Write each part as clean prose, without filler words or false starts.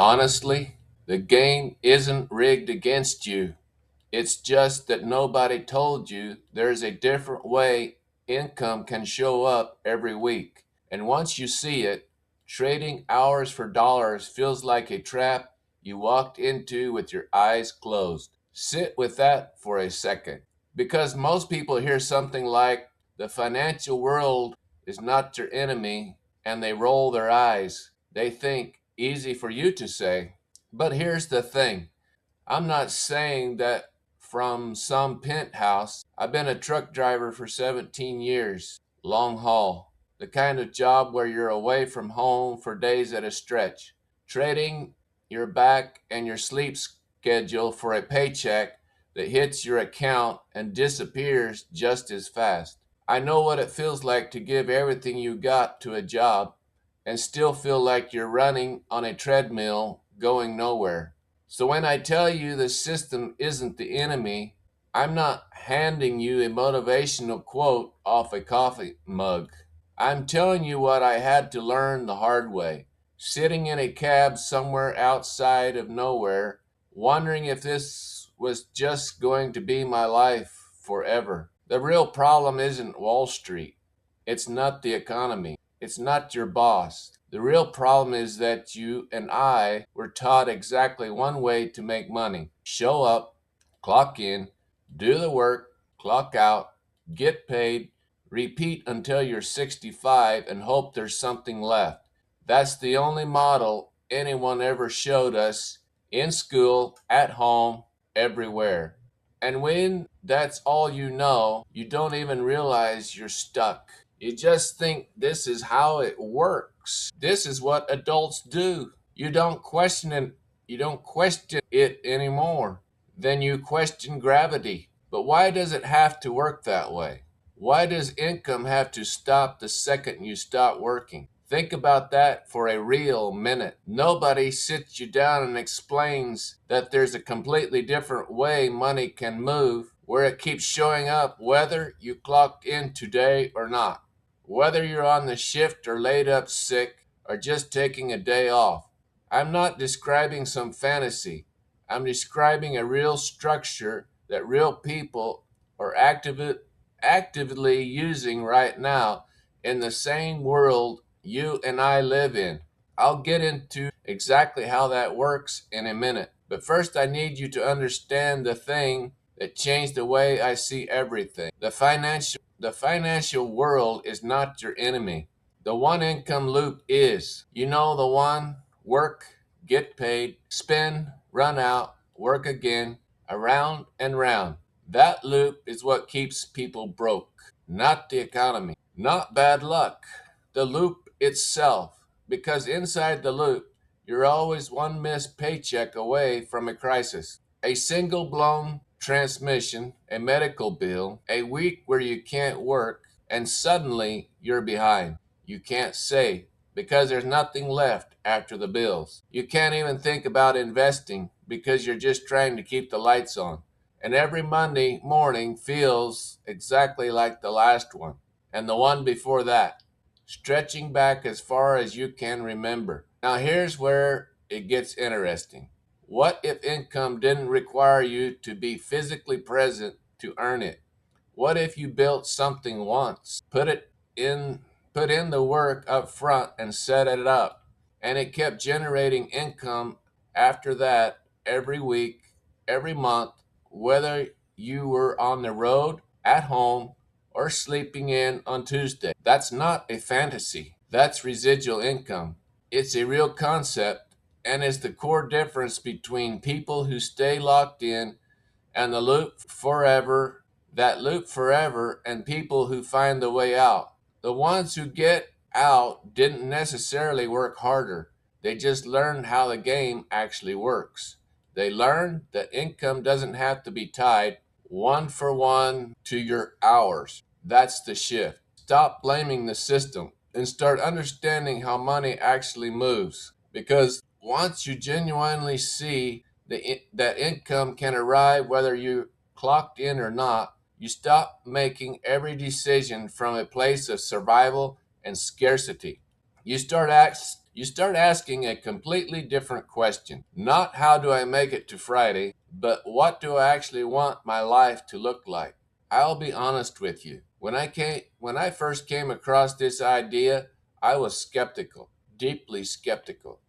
Honestly, the game isn't rigged against you. It's just that nobody told you there's a different way income can show up every week. And once you see it, trading hours for dollars feels like a trap you walked into with your eyes closed. Sit with that for a second. Because most people hear something like, the financial world is not your enemy, and they roll their eyes. They think, easy for you to say. But here's the thing. I'm not saying that from some penthouse. I've been a truck driver for 17 years, long haul, the kind of job where you're away from home for days at a stretch, trading your back and your sleep schedule for a paycheck that hits your account and disappears just as fast. I know what it feels like to give everything you got to a job and still feel like you're running on a treadmill going nowhere. So when I tell you the system isn't the enemy, I'm not handing you a motivational quote off a coffee mug. I'm telling you what I had to learn the hard way, sitting in a cab somewhere outside of nowhere, wondering if this was just going to be my life forever. The real problem isn't Wall Street. It's not the economy. It's not your boss. The real problem is that you and I were taught exactly one way to make money: show up, clock in, do the work, clock out, get paid, repeat until you're 65, and hope there's something left. That's the only model anyone ever showed us in school, at home, everywhere. And when that's all you know, you don't even realize you're stuck. You just think this is how it works. This is what adults do. You don't question it. You don't question it anymore. Then you question gravity. But why does it have to work that way? Why does income have to stop the second you stop working? Think about that for a real minute. Nobody sits you down and explains that there's a completely different way money can move, where it keeps showing up whether you clocked in today or not, whether you're on the shift or laid up sick or just taking a day off. I'm not describing some fantasy. I'm describing a real structure that real people are actively using right now in the same world you and I live in. I'll get into exactly how that works in a minute. But first, I need you to understand the thing that changed the way I see everything. The financial world is not your enemy. The one income loop is. You know the one: work, get paid, spend, run out, work again, around and round. That loop is what keeps people broke, not the economy, not bad luck. The loop itself, because inside the loop, you're always one missed paycheck away from a crisis. A single blown transmission, a medical bill, a week where you can't work, and suddenly you're behind. You can't save because there's nothing left after the bills. You can't even think about investing because you're just trying to keep the lights on. And every Monday morning feels exactly like the last one and the one before that, stretching back as far as you can remember. Now, here's where it gets interesting. What if income didn't require you to be physically present to earn it? What if you built something once, in put in the work up front and set it up, and it kept generating income after that every week, every month, whether you were on the road, at home, or sleeping in on Tuesday? That's not a fantasy. That's residual income. It's a real concept and is the core difference between people who stay locked in and the loop forever, and people who find the way out. The ones who get out didn't necessarily work harder. They just learned how the game actually works. They learned that income doesn't have to be tied one for one to your hours. That's the shift. Stop blaming the system and start understanding how money actually moves. Because once you genuinely see that income can arrive whether you clocked in or not, you stop making every decision from a place of survival and scarcity. You start you start asking a completely different question. Not how do I make it to Friday, but what do I actually want my life to look like? I'll be honest with you. When I first came across this idea, I was skeptical, deeply skeptical.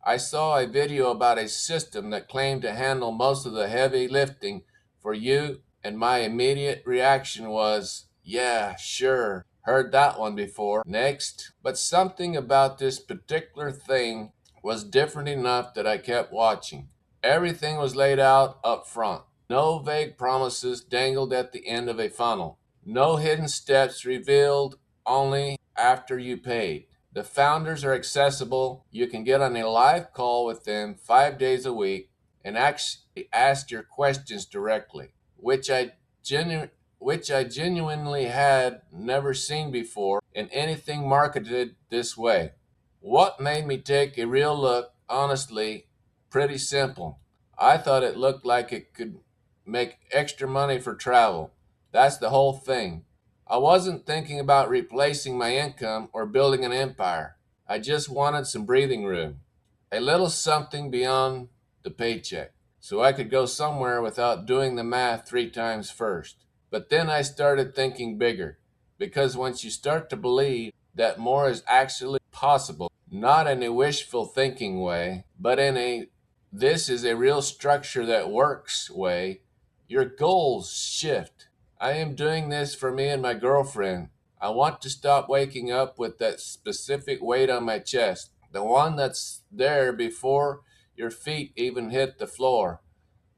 I saw a video about a system that claimed to handle most of the heavy lifting for you, and my immediate reaction was, yeah, sure, heard that one before. Next. But something about this particular thing was different enough that I kept watching. Everything was laid out up front. No vague promises dangled at the end of a funnel. No hidden steps revealed only after you paid. The founders are accessible. You can get on a live call with them 5 days a week and actually ask your questions directly, which I genuinely had never seen before in anything marketed this way. What made me take a real look, honestly, pretty simple. I thought it looked like it could make extra money for travel. That's the whole thing. I wasn't thinking about replacing my income or building an empire. I just wanted some breathing room, a little something beyond the paycheck, so I could go somewhere without doing the math 3 times first. But then I started thinking bigger, because once you start to believe that more is actually possible, not in a wishful thinking way, but in a this is a real structure that works way, your goals shift. I am doing this for me and my girlfriend. I want to stop waking up with that specific weight on my chest, the one that's there before your feet even hit the floor,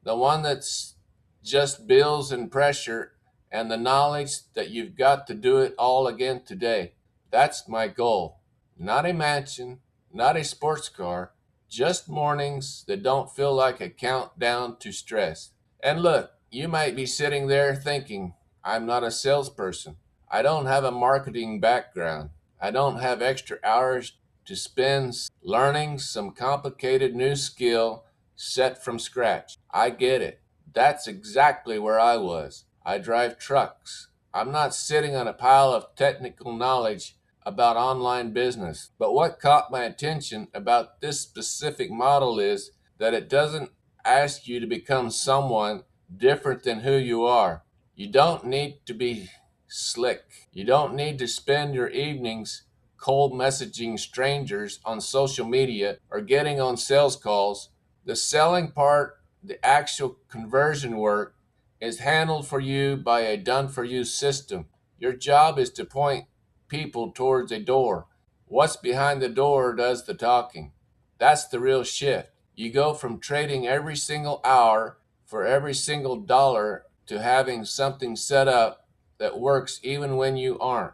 the one that's just bills and pressure and the knowledge that you've got to do it all again today. That's my goal. Not a mansion, not a sports car, just mornings that don't feel like a countdown to stress. And look, you might be sitting there thinking, I'm not a salesperson. I don't have a marketing background. I don't have extra hours to spend learning some complicated new skill set from scratch. I get it. That's exactly where I was. I drive trucks. I'm not sitting on a pile of technical knowledge about online business. But what caught my attention about this specific model is that it doesn't ask you to become someone different than who you are. You don't need to be slick. You don't need to spend your evenings cold messaging strangers on social media or getting on sales calls. The selling part, the actual conversion work, is handled for you by a done for you system. Your job is to point people towards a door. What's behind the door does the talking. That's the real shift. You go from trading every single hour for every single dollar to having something set up that works even when you aren't.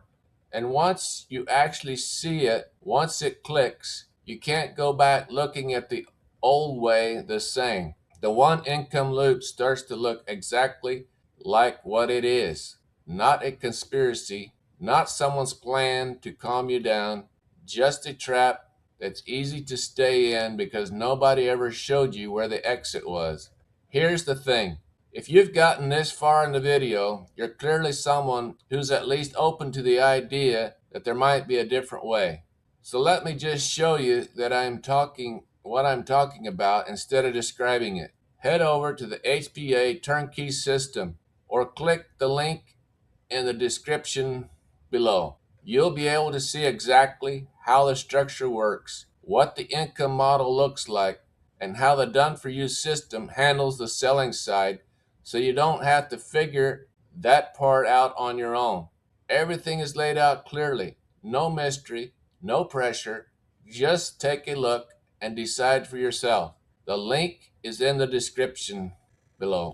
And once you actually see it, once it clicks, you can't go back looking at the old way the same. The one income loop starts to look exactly like what it is. Not a conspiracy, not someone's plan to calm you down, just a trap that's easy to stay in because nobody ever showed you where the exit was. Here's the thing. If you've gotten this far in the video, you're clearly someone who's at least open to the idea that there might be a different way. So let me just show you that what I'm talking about instead of describing it. Head over to the HPA turnkey system or click the link in the description below. You'll be able to see exactly how the structure works, what the income model looks like, and how the done for you system handles the selling side so you don't have to figure that part out on your own. Everything is laid out clearly. No mystery, no pressure. Just take a look and decide for yourself. The link is in the description below.